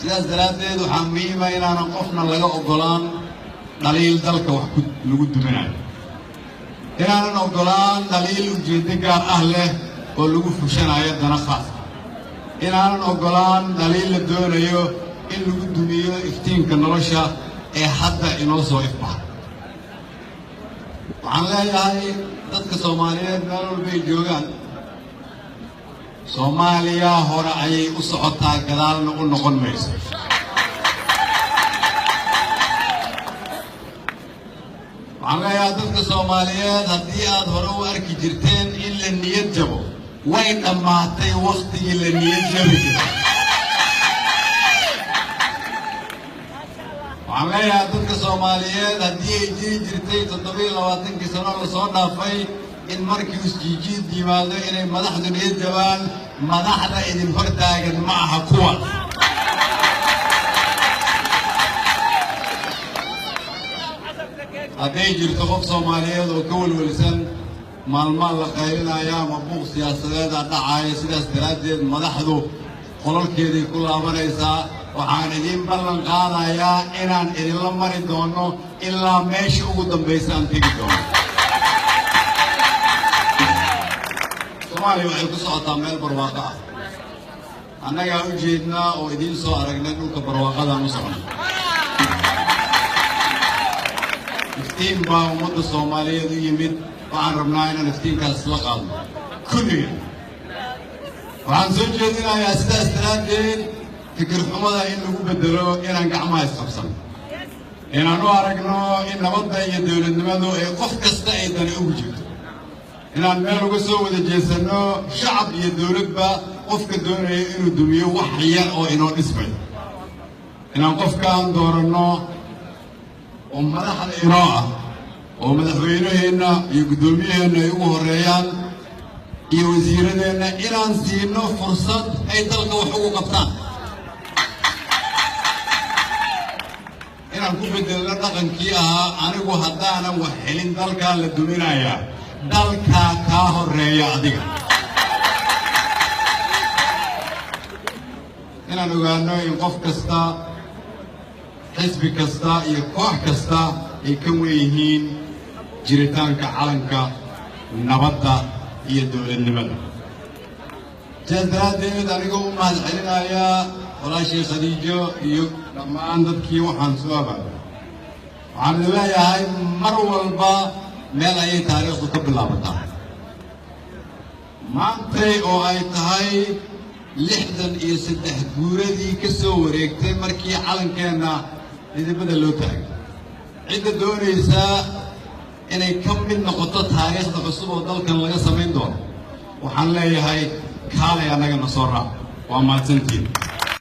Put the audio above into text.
sidaas daraaddeed waxaa muhiima inaanan qofna laga ogolaan dhaliil dalka wax lagu duminayo inaanan ogolaan dhaliil ujeeddo gaar ah leh oo lagu fushanayo dana khaas inaanan ogolaan dhaliil la doonayo in lagu dumiyo iftiinka nolosha ee hadda inoo soo ifbaxa waxaan leeyahay dadka Soomaaliyeed meel walba ay joogaan Soomaaliya hore ayay u socotaa gadaalna u noqon mayso waxaan leeyahay dadka Soomaaliyeed haddii aad hore u arki jirteen in la niyad jabo way dhammaatay waqtigii la niyad jabi jiray waxaan leeyahay dadka Soomaaliyeed haddii ay jiri jirtay 27 sano la soo dhaafay in markii isjiijid yimaado inay madaxdu niyad jabaan madaxda idin hortaagan ma aha kuwa hadday jirto qof Soomaaliyeed oo ka walwalsan maalmaha la qaylinaya ama buuq siyaasadeed dhacaya sidaas daraaddeed madaxdu qolalkeedii ku laabanaysaa waxaan idin ballan qaadayaa inaan idinla mari doono ilaa meesha ugu dambaysa aan tegi doono Soomaaliya waxay ku socotaa meel barwaaqo ah annagaa u jeednaa oo idiin soo aragnay dhulka barwaaqadaan u socono iftiin baa ummadda Soomaaliyeed u yimid waxaan rabnaa inaan iftiinkaas la qaadno kulliga waxaan soo jeedinayaa sidaas daraaddeed fikir xumada in lagu bedelo inaan gacmaha isqabsano inaan u aragno in nabadda iyo dowladnimadu ay qof kasta ay dani ugu jirto inaan meel uga soo wada jeesano shacab iyo dowladba qofka doonaya inuu dumiyo wax yar oo inoo dhismay inaan qofkaan dooranno oo madaxda inoo ah oo madaxweynaheenna iyo gudoomiyaheenna ay ugu horeeyaan iyo wasiiradeenna inaan siino fursad ay dalka wax ugu qabtaan inaan ku bedelno dhaqankii ahaa anigu haddaanan wax helin dalkaa la duminayaa dalkaa kaa horeeya adiga inaan ogaano in qof kasta xisbi kasta iyo koox kasta ay ka weeyihiin jiritaanka calanka nabadda iyo dowladnimada sidaas daraaddeed anigoo u mahadcelinayaa walaashii Khadiijo iyo dhammaan dadkii waxaan soo abaaday waxaan leeyahay mar walba meel ayay taariikhdu ka bilaabataa maantay oo ay tahay 63 guuradii ka soo wareegtay markii calankeenna midabada loo taagay cidda doonaysa inay ka mid noqoto taariikhda cusub oo dalkan laga samayn doono waxaan leeyahay kaalay annaga na soo raac waa mahadsantiin